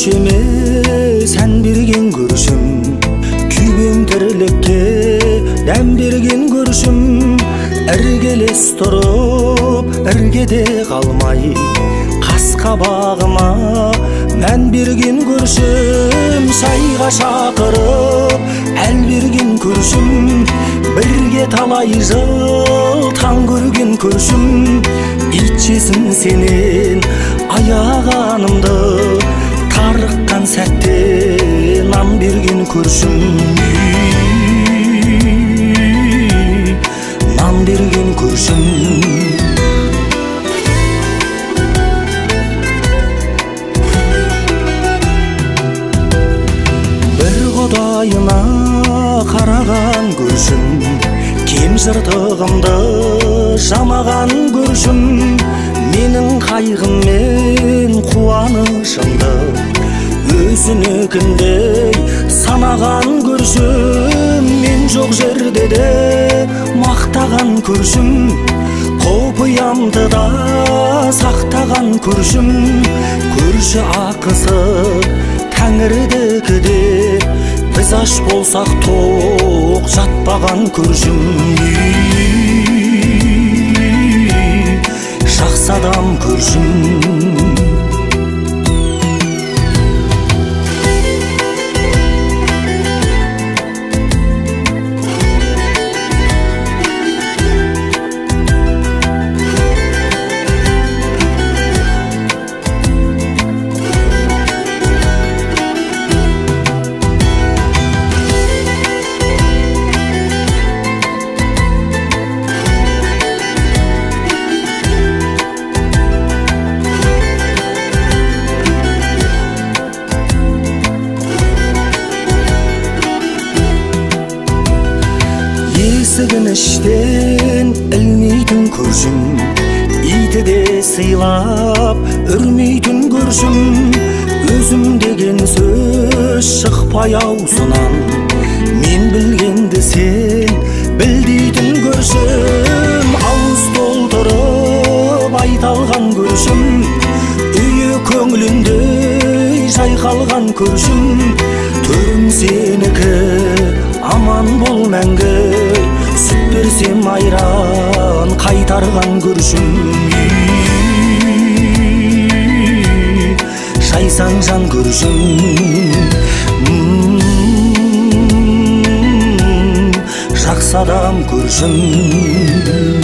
көршеме сән берген көршім, күйбең тірлікке дәм берген көршім, іргелес тұрып іргеде қалмай, қас-қабағыма мән берген көршім, шайға шақырып әл берген көршім, бірге талай жыл таң көрген көршім, итшесін сенен аяғанымды тарыққан сәтте нан берген көршім, нан берген көршім. Бір құдайына қараған көршім, кем жыртығымды жамаған көршім, менің қайғым мен қуанышымды өзінікіндей санаған көршім, мен жоқ жерде де мақтаған көршім, құпиямды да сақтаған көршім, көрші ақысы Тәңірдікі деп біз аш болсақ тоқ жатпаған көршім, жақсы адам көршім. Есігін іштен ілмейтін көршім, иті де сыйлап үрмейтін көршім, өзім деген сөз шықпай аузынан, мен білгенді сен біл дейтін көршім, ауыз толтырып айта алған көршім, үйі көңілінде жайқалған көршім, төрім сенікі аман бол мәңгі, сүт берсем айран қайтарған көршім, жайсаң жан көршім, жақсы адам көршім.